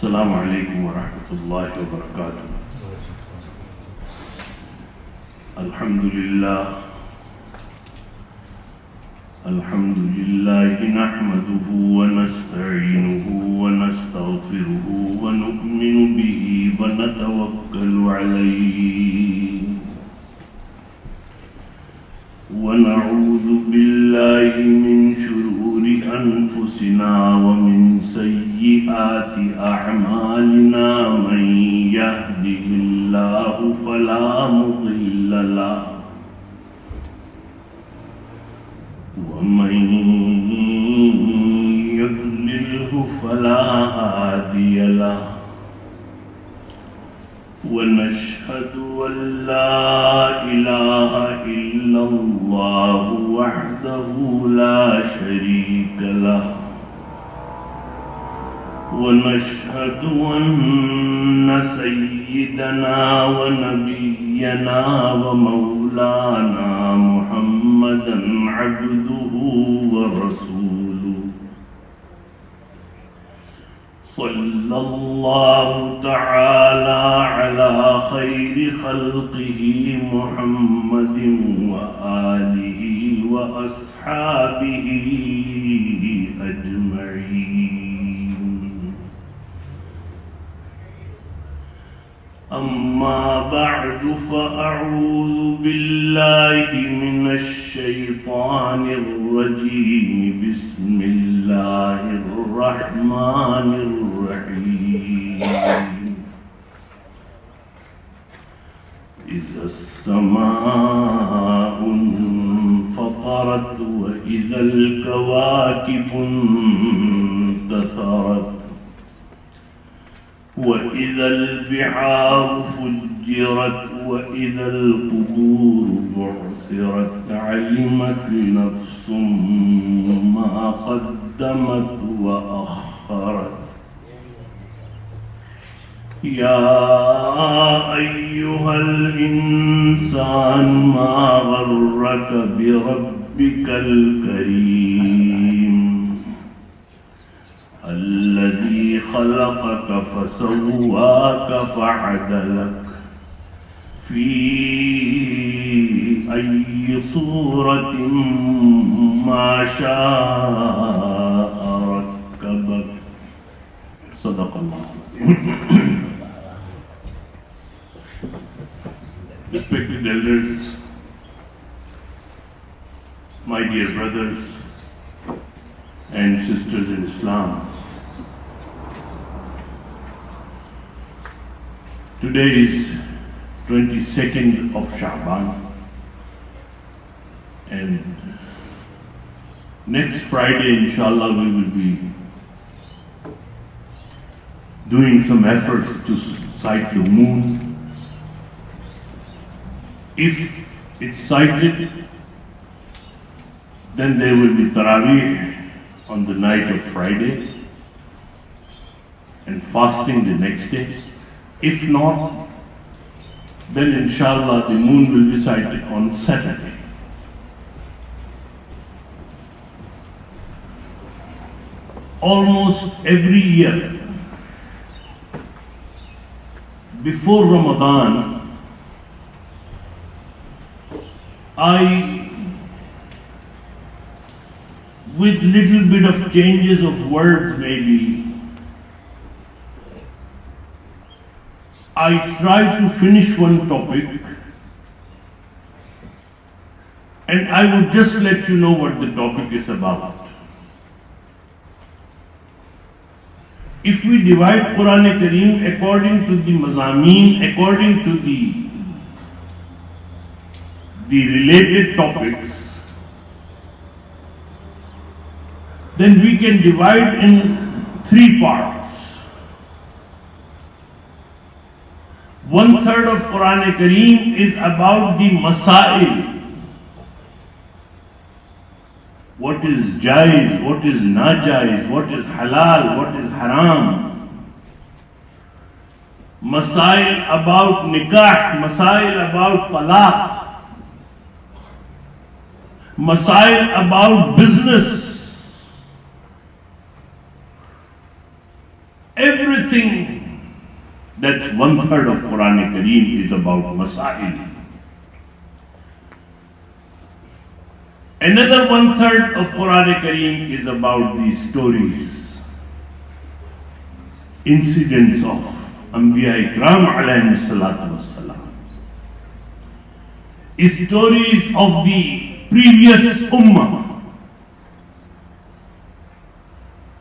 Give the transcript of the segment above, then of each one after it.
Assalamu alaikum wa rahmatullahi wa barakatuh. Alhamdulillah. Alhamdulillah nahmaduhu wa nasta'inuhu wa nastaghfiruhu wa nu'minu bihi wa natawakkalu alayhi wa na'udhu billahi min shururi anfusina wa min sayyiati a'malina man yahdihillahu fala mudilla lahu ومن يضلله فلا هادي له ونشهد أن لا إله إلا الله وحده لا شريك له ونشهد أن سيدنا ونبينا ومولانا محمدا عبده ورسوله صلى الله تعالى على خير خلقه محمد وآله وأصحابه أجمعين. أما بعد فأعوذ بالله من الشيطان الرجيم. بسم الله الرحمن الرحيم. إذا السماء انفطرت وإذا الكواكب انتثرت وإذا البحار فجرت وإذا القبور بعثرت علمت نفس ما قدمت وأخرت. يا أيها الإنسان ما غرك بربك الكريم الذي خلقك فسواك فعدلك في أي صورة ما شاء ركبك. صدق الله. Respected elders, my dear brothers and sisters in Islam, today is 22nd of Sha'ban, and next Friday, inshallah, we will be doing some efforts to sight the moon. If it's sighted, then there will be Taraweeh on the night of Friday and fasting the next day. If not, then inshallah the moon will be sighted on Saturday. Almost every year before Ramadan, with little bit of changes of words maybe, I try to finish one topic and I would just let you know what the topic is about. If we divide Quran Kareem according to the mazameen, according to the related topics, then we can divide in three parts. 1/3 of Quran Kareem is about the masail. What is jaiz, what is najaiz, what is halal, what is haram. Masail about nikah, masail about talaq, masail about business. Everything, that's 1/3 of Quran Kareem is about Masail. Another 1/3 of Quran Kareem is about the stories, incidents of Anbiya Ikram alayhi salatu wassalam. Stories of the previous ummah,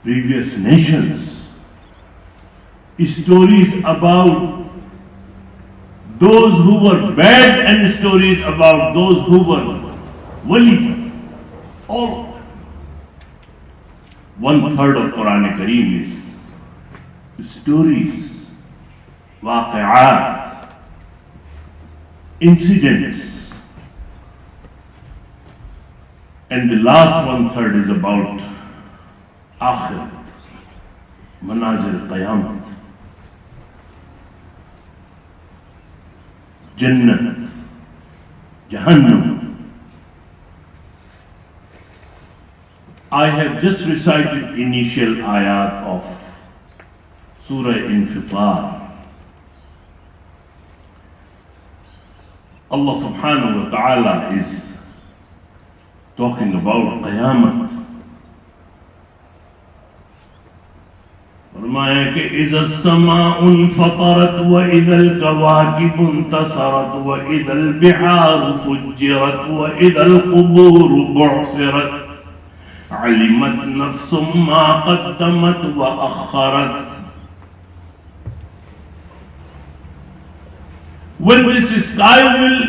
previous nations. Stories about those who were bad and stories about those who were wali. All 1/3 of Quran Kareem is stories, waqi'at, incidents. And the last 1/3 is about akhirat, manazil qayamat, Jannat, Jahannam. I have just recited initial ayat of Surah Infitar. Allah subhanahu wa ta'ala is talking about Qiyamah. फरमाया कि इज़ा समाउ फतरत व इज़ल कवाकिब इंतसरत व इज़ल बिहार फुज्जिरत व इज़ल कुबूर बुअसिरत अलिमत नफ्सुम मा क़द्दमत व अख़रत. When this sky will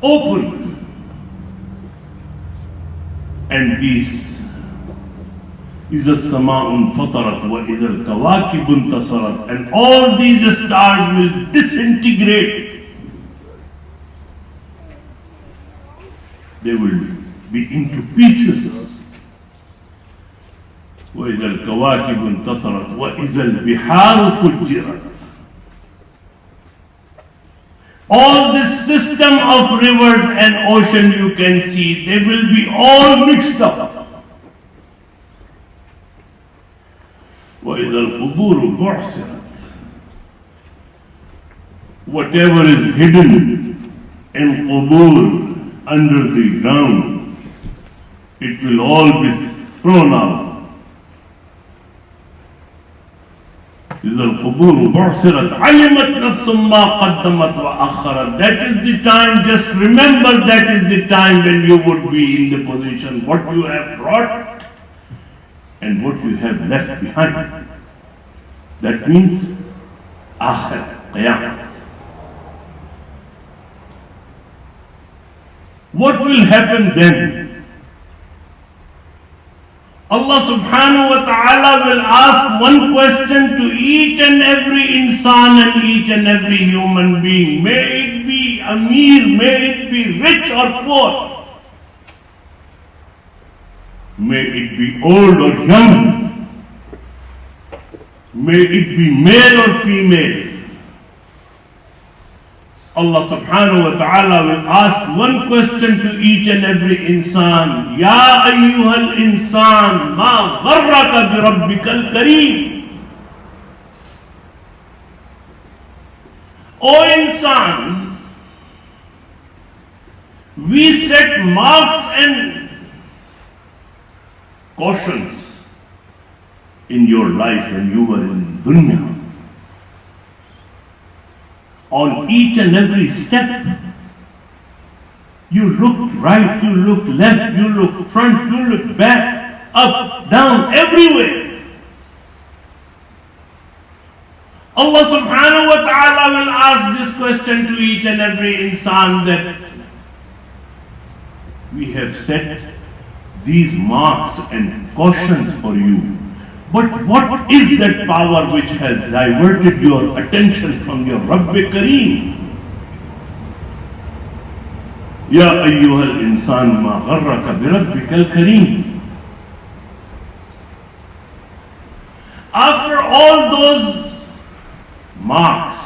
open and these إذا السماء انفطرت وإذا الكواكب انتصرت, and all these stars will disintegrate. They will be into pieces. وإذا الكواكب انتصرت وإذا البحار فجرت. All this system of rivers and ocean you can see, they will be all mixed up. وَإِذَا الْقُبُورُ بُعْثِرَتْ. Whatever is hidden in qubur, under the ground, it will all be thrown out. إِذَا الْقُبُورُ بُعْثِرَتْ عَلِمَتْ نَفْسٌ مَا قَدَّمَتْ وَأَخَّرَتْ. That is the time, just remember that is the time when you would be in the position, what you have brought and what you have left behind. That means Akhir, Qiyamah. What will happen then? Allah subhanahu wa ta'ala will ask one question to each and every insan and each and every human being. May it be Amir, may it be rich or poor. May it be old or young. May it be male or female. Allah subhanahu wa ta'ala will ask one question to each and every insan. Ya ayyuhal insan, ma gharraka bi rabbikal kareem. O insan, we set marks and cautions in your life when you were in dunya. On each and every step, you look right, you look left, you look front, you look back, up, down, everywhere. Allah subhanahu wa ta'ala will ask this question to each and every insan, that we have set these marks and cautions for you. But what is that power which has diverted your attention from your Rabbi Kareem? Ya ayyuhal insan ma gharraka bi rabbikal kareem. After all those marks,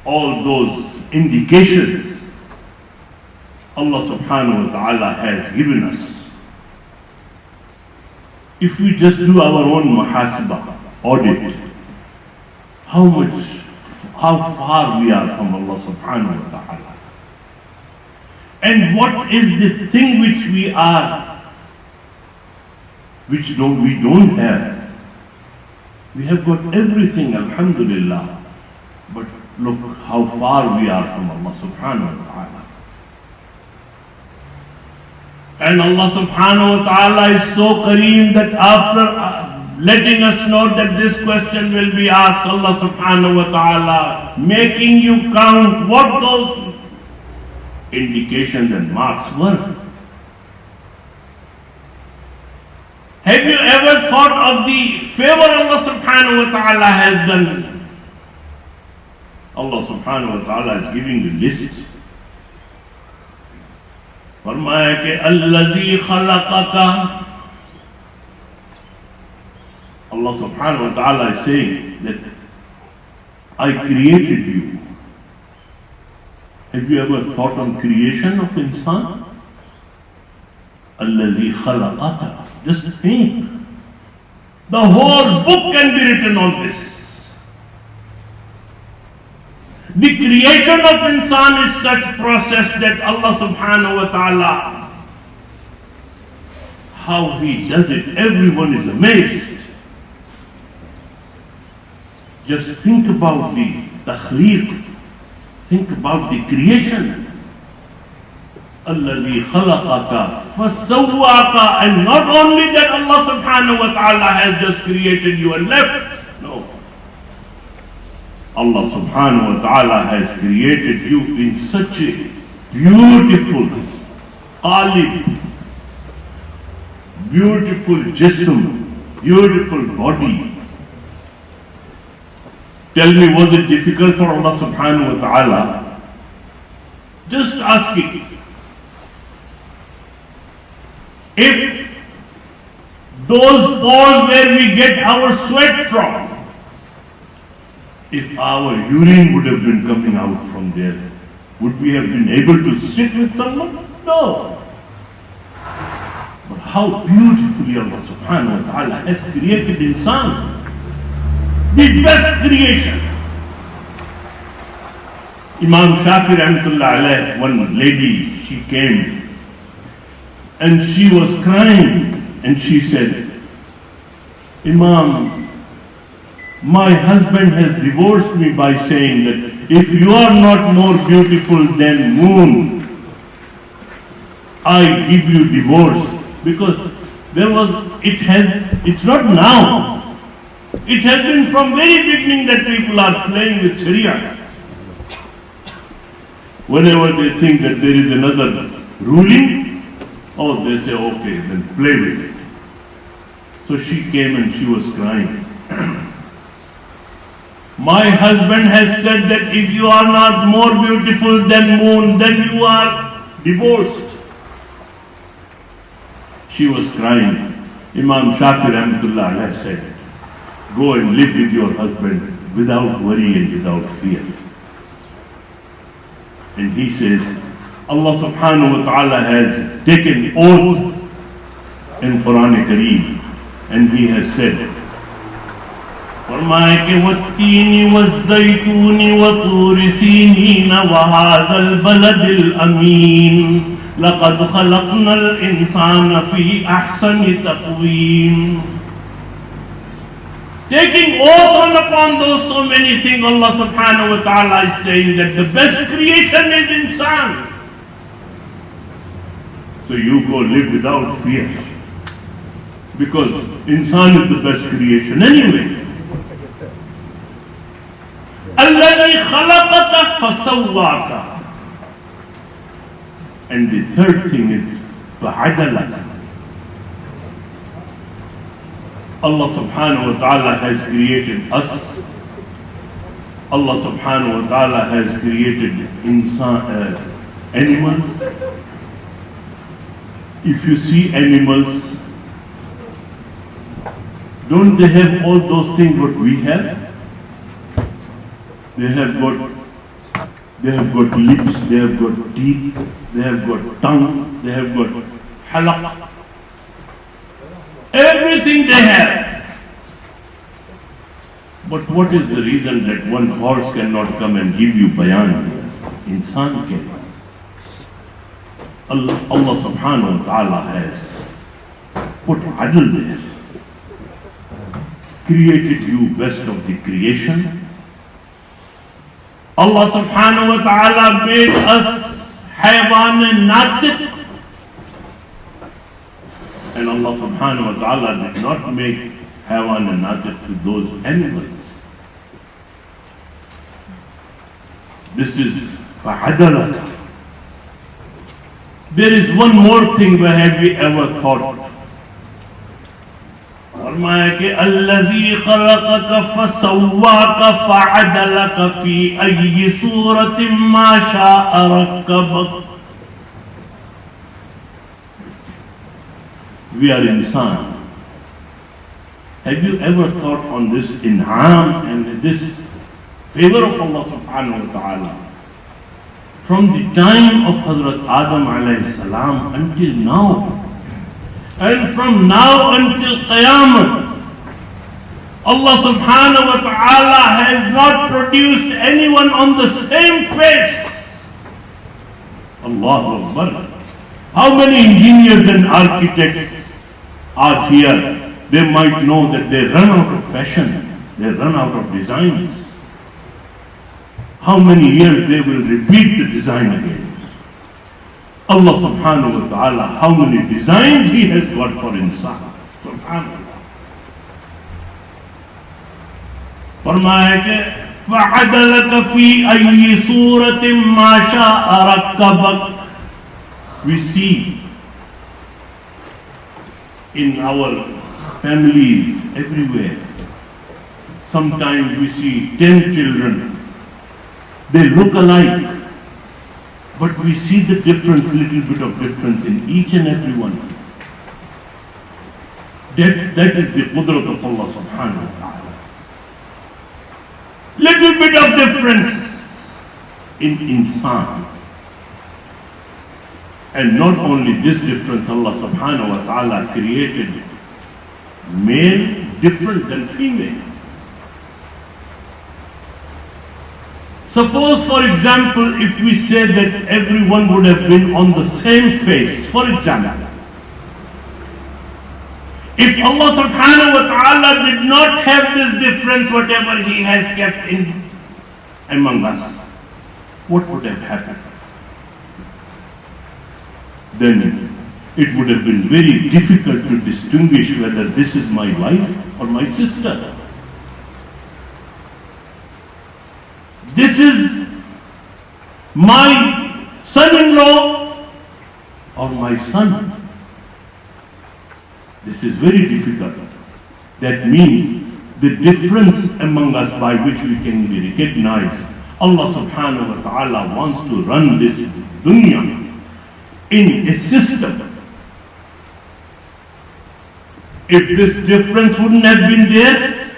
all those indications, Allah subhanahu wa ta'ala has given us. If we just do our own muhasabah, audit how far we are from Allah subhanahu wa ta'ala. And what is the thing which we are, which we don't have. We have got everything, alhamdulillah. But look how far we are from Allah subhanahu wa ta'ala. And Allah subhanahu wa ta'ala is so kareem that after letting us know that this question will be asked, Allah subhanahu wa ta'ala making you count what those indications and marks were. Have you ever thought of the favor Allah subhanahu wa ta'ala has done? Allah subhanahu wa ta'ala is giving the list. फरमाया कि अल्लज़ी खलक़का, Allah subhanahu wa ta'ala is saying that I created you. Have you ever thought on creation of insan? Alladhi khalaqaka. Just think. The whole book can be written on this. The creation of insan is such process that Allah subhanahu wa ta'ala, how He does it, everyone is amazed. Just think about the takhleeq. Think about the creation. Alladhi khalaqaka fasawwaka. And not only that Allah subhanahu wa ta'ala has just created you and left. No. Allah subhanahu wa ta'ala has created you in such a beautiful qalib, beautiful jism, beautiful body. Tell me, was it difficult for Allah subhanahu wa ta'ala? Just asking. If those pores where we get our sweat from, if our urine would have been coming out from there, would we have been able to sit with someone? No. But how beautifully Allah subhanahu wa ta'ala has created insan. The best creation. Imam Shafi rahmatullah alayh, one lady, she came and she was crying and she said, Imam, my husband has divorced me by saying that if you are not more beautiful than moon, I give you divorce. Because it's not now. It has been from very beginning that people are playing with Sharia. Whenever they think that there is another ruling, they say, okay, then play with it. So she came and she was crying. My husband has said that if you are not more beautiful than moon, then you are divorced. She was crying. Imam Shafi rahmatullah alayh said, go and live with your husband without worry and without fear. And he says, Allah subhanahu wa ta'ala has taken oath in Quran Kareem, and He has said, फरमाए कि वत्तीनी वज़्ज़ैतूनी वतूर सीनीन वहाज़ल बलदिल अमीन लक़द ख़लक़नल इंसान फ़ी अहसनि तक़वीम. Taking oath on upon those so many things, Allah subhanahu wa ta'ala is saying that the best creation is insan. So you go live without fear. Because insan is the best creation anyway. الَّذِي خَلَقَكَ فَسَوَّاكَ. And the third thing is فَعَدَلَكَ. Allah subhanahu wa ta'ala has created us. Allah subhanahu wa ta'ala has created animals. If you see animals, don't they have all those things what we have? They have got lips, they have got teeth, they have got tongue, they have got halaq. Everything they have. But what is the reason that one horse cannot come and give you bayan here? Insan can. Allah subhanahu wa ta'ala has put adl there. Created you best of the creation. Allah subhanahu wa ta'ala made us haywan natiq. And Allah subhanahu wa ta'ala did not make haywan natiq to those animals. This is fa'adalaka. There is one more thing, where have we ever thought? फरमाया कि अल्लज़ी ख़लक़क फ़सव्वाक फ़अदलक फ़ी अय्यि सूरतिन मा शाअ रक्कबक. We are insan. Have you ever thought on this in'am and this favor of Allah subhanahu wa ta'ala? From the time of Hazrat Adam alayhi salam until now, and from now until Qiyamah, Allah subhanahu wa ta'ala has not produced anyone on the same face. Allahu Akbar. How many engineers and architects are here? They might know that they run out of fashion, they run out of designs. How many years they will repeat the design again? Allah subhanahu wa ta'ala, how many designs He has got for insan. Subhanallah. फरमाया कि फ़अदलक फ़ी अय्यि सूरतिन मा शाअ रक्कबक. We see in our families everywhere, sometimes we see 10 children. They look alike, but we see the difference, little bit of difference in each and every one. That is the qudrat of Allah subhanahu wa ta'ala. Little bit of difference in insan. And not only this difference, Allah subhanahu wa ta'ala created male different than female. Suppose, for example, if we say that everyone would have been on the same face, for example, if Allah subhanahu wa ta'ala did not have this difference, whatever He has kept in among us, what would have happened? Then it would have been very difficult to distinguish whether this is my wife or my sister. This is my son-in-law or my son. This is very difficult. That means the difference among us by which we can be recognized. Allah subhanahu wa ta'ala wants to run this dunya in a system. If this difference wouldn't have been there,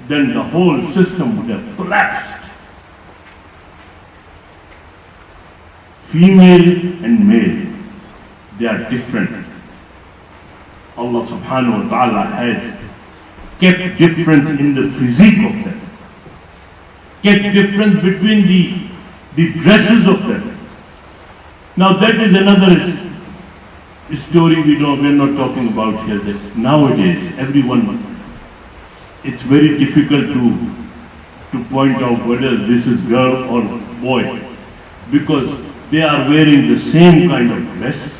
then the whole system would have collapsed. Female and male, they are different. Allah subhanahu wa ta'ala has kept difference in the physique of them, kept difference between the dresses of them. Now that is another story we're not talking about here. That nowadays everyone, it's very difficult to point out whether this is girl or boy, because they are wearing the same kind of dress.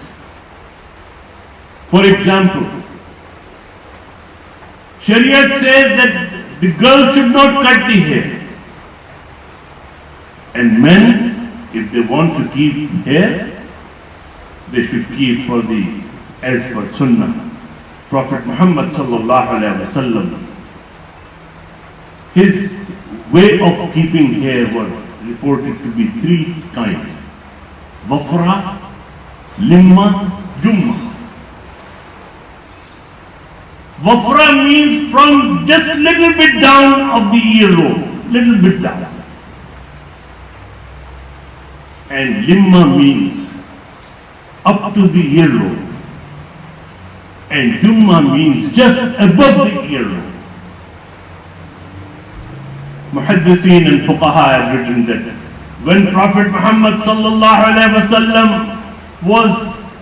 For example, Shariat says that the girl should not cut the hair, and men, if they want to keep hair, they should keep as per Sunnah. Prophet Muhammad sallallahu alaihi wasallam, his way of keeping hair was reported to be 3 kinds: wafra, limma, jumma. Wafra means from just little bit down of the earlobe, little bit down. And limma means up to the earlobe. And jumma means just above the earlobe. Muhaddiseen and Fuqaha have written that when Prophet Muhammad sallallahu alaihi wasallam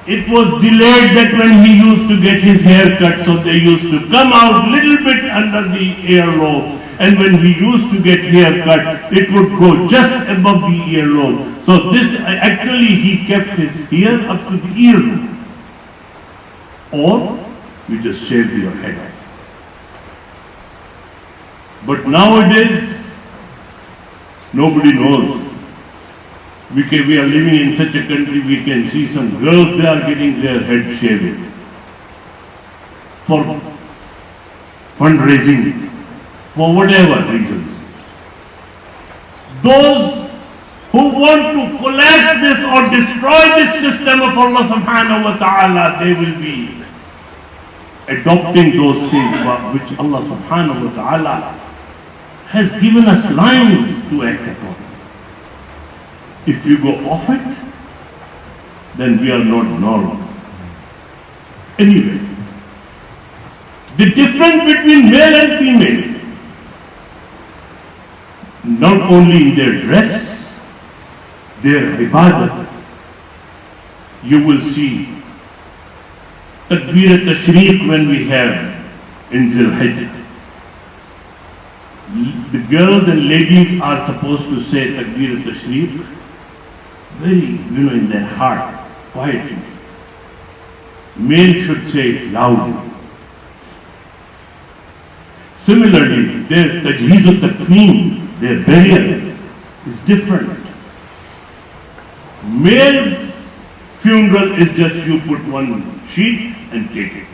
it was delayed that when he used to get his hair cut, so they used to come out little bit under the earlobe, and when he used to get hair cut, it would go just above the earlobe. So this actually he kept his hair up to the earlobe. Or you just shave your head off. But nowadays, nobody knows. We are living in such a country, we can see some girls, they are getting their head shaved for fundraising, for whatever reasons. Those who want to collapse this or destroy this system of Allah subhanahu wa ta'ala, they will be adopting those things which Allah subhanahu wa ta'ala has given us lines to act upon. If you go off it, then we are not normal. Anyway, the difference between male and female, not only in their dress, their ibadah, you will see Takbir al-Tashriq when we have in Dhul Hijjah. The girls and ladies are supposed to say Takbir al-Tashriq very, in their heart, quietly. Men should say it loudly. Similarly, their Tajheez al-Takfeen, their burial is different. Male's funeral is just you put one sheet and take it.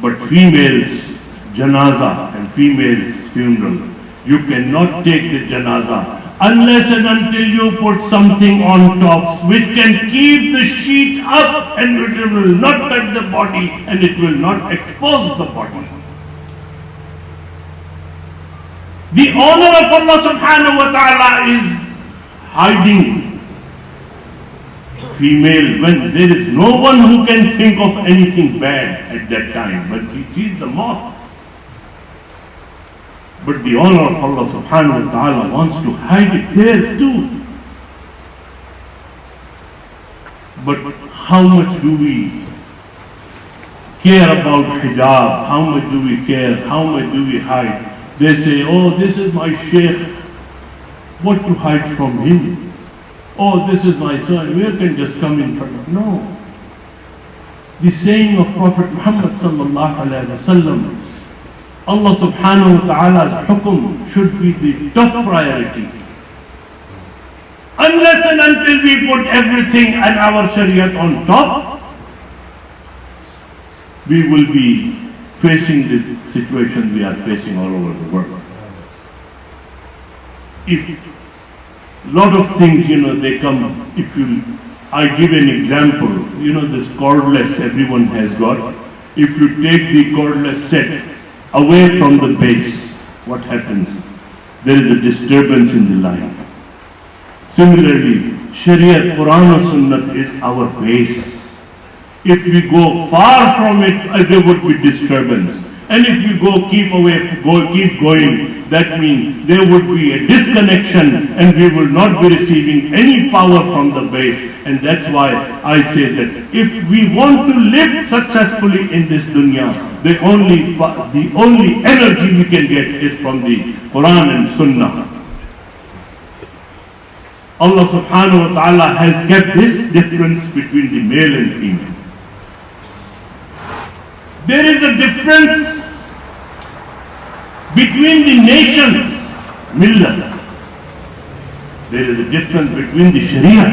But female's janaza and female's funeral, you cannot take the janaza unless and until you put something on top which can keep the sheet up and it will not touch the body and it will not expose the body. The honor of Allah subhanahu wa ta'ala is hiding female when there is no one who can think of anything bad at that time, but she is the moth. But the honor of Allah subhanahu wa ta'ala wants to hide it there too. But how much do we care about hijab? How much do we care? How much do we hide? They say, oh, this is my sheikh. What to hide from him? Oh, this is my son. We can just come in front of him. No. The saying of Prophet Muhammad sallallahu alaihi wasallam, Allah subhanahu wa ta'ala's hukum should be the top priority. Unless and until we put everything and our shariat on top, we will be facing the situation we are facing all over the world. If lot of things, they come, I give an example, this cordless everyone has got. If you take the cordless set away from the base, what happens? There is a disturbance in the line. Similarly, Sharia, Quran and Sunnah is our base. If we go far from it, there would be disturbance. And if you keep going, that means there would be a disconnection and we will not be receiving any power from the base. And that's why I say that if we want to live successfully in this dunya, the only energy we can get is from the Quran and Sunnah. Allah subhanahu wa ta'ala has kept this difference between the male and female. There is a difference between the nations, millah. There is a difference between the Sharia.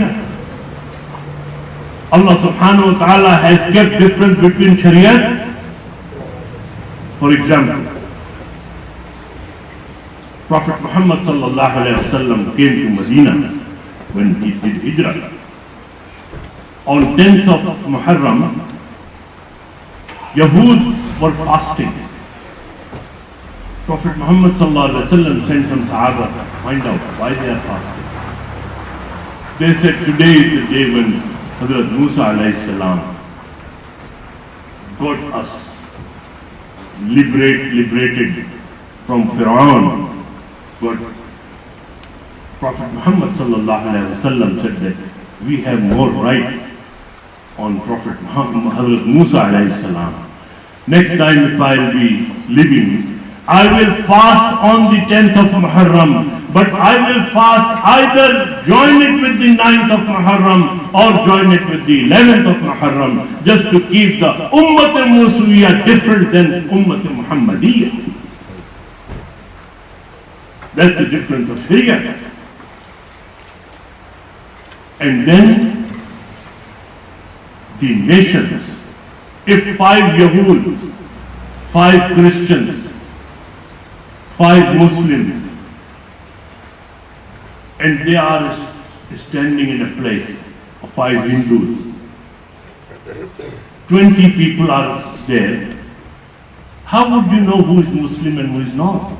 Allah subhanahu wa ta'ala has kept difference between Sharia. For example, Prophet Muhammad sallallahu alayhi wa sallam came to Medina when he did Hijrah. On 10th of Muharram, Yahud were fasting. Prophet Muhammad sallallahu alaihi wasallam sent some Sahaba to find out why they are fasting. They said today is the day when Hazrat Musa alayhi salam got us liberated from Fir'aun. But Prophet Muhammad sallallahu alaihi wasallam said that we have more right on Prophet Muhammad, Hazrat Musa alayhi salam. Next time if I will be living, I will fast on the 10th of Muharram, but I will fast either join it with the 9th of Muharram or join it with the 11th of Muharram, just to keep the Ummat al-Musuwiyah different than Ummat al-Muhammadiyah. That's the difference of Sharia. And then the nations, if 5 Yahuds, 5 Christians, 5 Muslims, and they are standing in a place of 5 Hindus, 20 people are there, how would you know who is Muslim and who is not?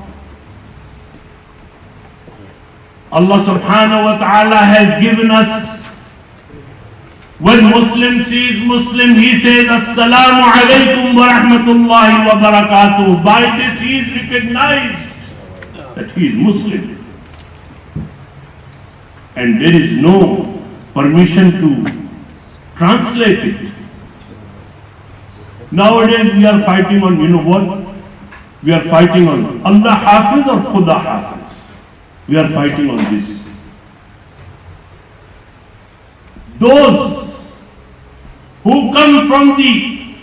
Allah subhanahu wa ta'ala has given us, when Muslim sees Muslim, he says, Assalamu alaikum wa rahmatullahi wa barakatuh. By this he is recognized that he is Muslim. And there is no permission to translate it. Nowadays we are fighting on, you know what? We are fighting on Allah Hafiz or Khuda Hafiz. We are fighting on this. Those who come from the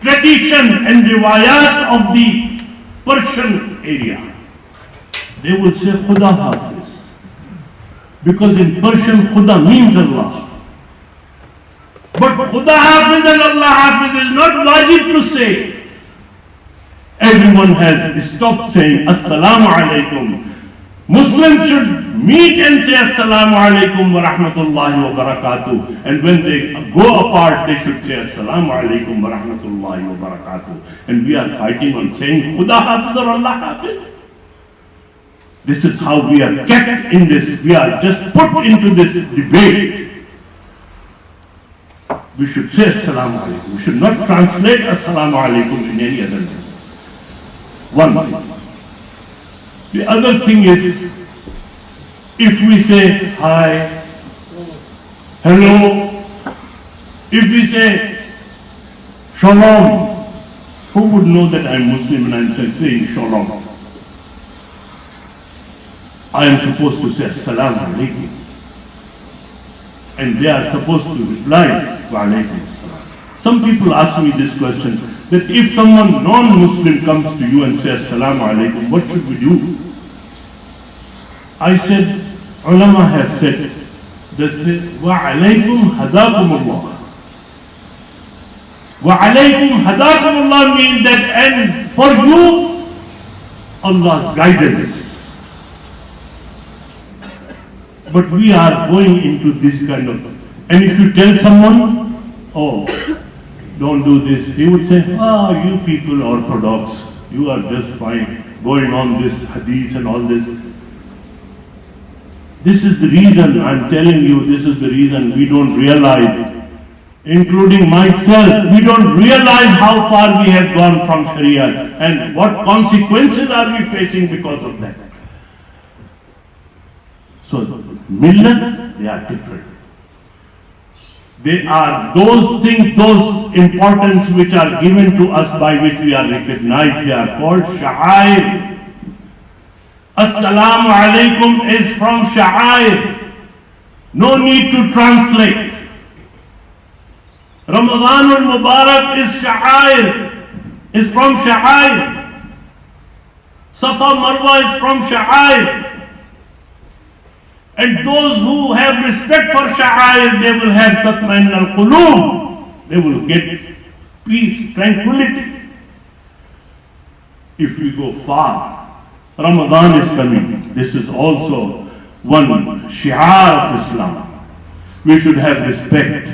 tradition and riwayat of the Persian area, they will say Khuda Hafiz. Because in Persian, Khuda means Allah. But Khuda Hafiz and Allah Hafiz is not wajib to say. Everyone has stopped saying Assalamu alaikum. Muslims should meet and say Assalamu alaikum wa rahmatullahi wa barakatuh. And when they go apart, they should say Assalamu alaikum wa rahmatullahi wa barakatuh. And we are fighting on saying Khuda Hafiz or Allah Hafiz. This is how we are kept in this. We are just put into this debate. We should say Assalamu alaikum. We should not translate Assalamu alaikum in any other way. One thing. The other thing is, if we say hi, hello, if we say shalom, who would know that I am Muslim and I am saying shalom? I am supposed to say assalamu alaikum. And they are supposed to reply wa alaikum assalam. Some people ask me this question, that if someone non-Muslim comes to you and says Assalamu alaikum, what should we do? I said, ulama have said that wa alaikum hadakumullah. Wa alaikum hadakumullah means that, and for you, Allah's guidance. But we are going into this kind of, and if you tell someone, oh, don't do this, he would say, you people orthodox, you are just fine, going on this hadith and all this. This is the reason I'm telling you, this is the reason we don't realize, including myself, we don't realize how far we have gone from Sharia and what consequences are we facing because of that. So, millat, they are different. They are those things, those importance which are given to us by which we are recognized. They are called sha'air. Assalamu alaikum is from sha'air. No need to translate. Ramadan al-Mubarak is sha'air. Is from sha'air. Safa Marwa is from sha'air. And those who have respect for sha'air, they will have tatmain al-qulub. They will get peace, tranquility. If we go far, Ramadan is coming. This is also one shi'ar of Islam. We should have respect.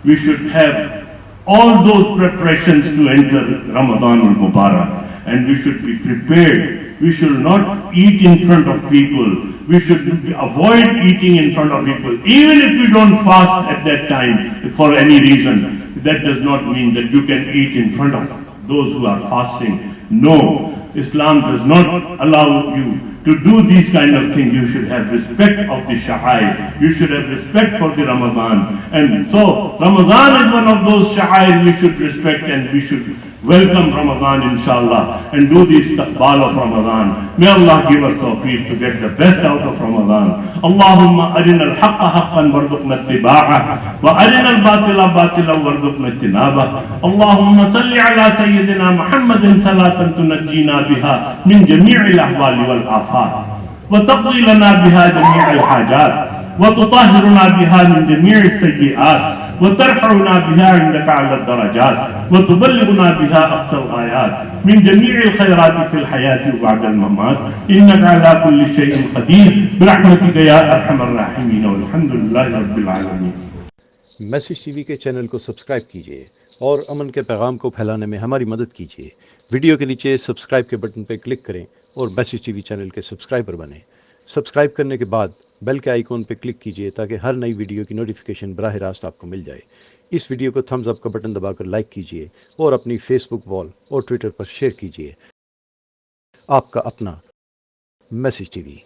We should have all those preparations to enter Ramadan al-Mubarak. And we should be prepared. We should not eat in front of people. We should avoid eating in front of people. Even if we don't fast at that time for any reason, that does not mean that you can eat in front of those who are fasting. No, Islam does not allow you to do these kind of things. You should have respect of the sha'air. You should have respect for the Ramadan. And so Ramadan is one of those sha'air we should respect, and we should welcome Ramadan inshallah and do the istiqbal of Ramadan. May Allah give us tawfiq to get the best out of Ramadan. Allahumma arina al-haqqa haqqan warzuqna ittiba'ah wa arina al-batila batilan warzuqna ijtinabah. Allahumma salli ala sayyidina Muhammadin salatan tunajjina biha min jami'il ahwali wal afat wa taqdi lana biha jami'il hajat wa tutahhiruna biha min jami'is sayyi'at وترفعنا بها عندك على الدرجات وتبلغنا بها أقصى الغايات من جميع الخيرات في الحياة وبعد الممات إنك على كل شيء قدير برحمتك يا أرحم الراحمين والحمد لله رب العالمين. Message TV के channel को subscribe कीजिए और अमन के पैगाम को फैलाने में हमारी मदद कीजिए। वीडियो के नीचे सब्सक्राइब के बटन पर क्लिक करें और मैसेज टीवी चैनल के सब्सक्राइबर बने। सब्सक्राइब करने के बाद बेल के आइकॉन पर क्लिक कीजिए ताकि हर नई वीडियो की नोटिफिकेशन बराह रास्त आपको मिल जाए। इस वीडियो को थम्स अप का बटन दबाकर लाइक कीजिए और अपनी फेसबुक वॉल और ट्विटर पर शेयर कीजिए। आपका अपना मैसेज टीवी।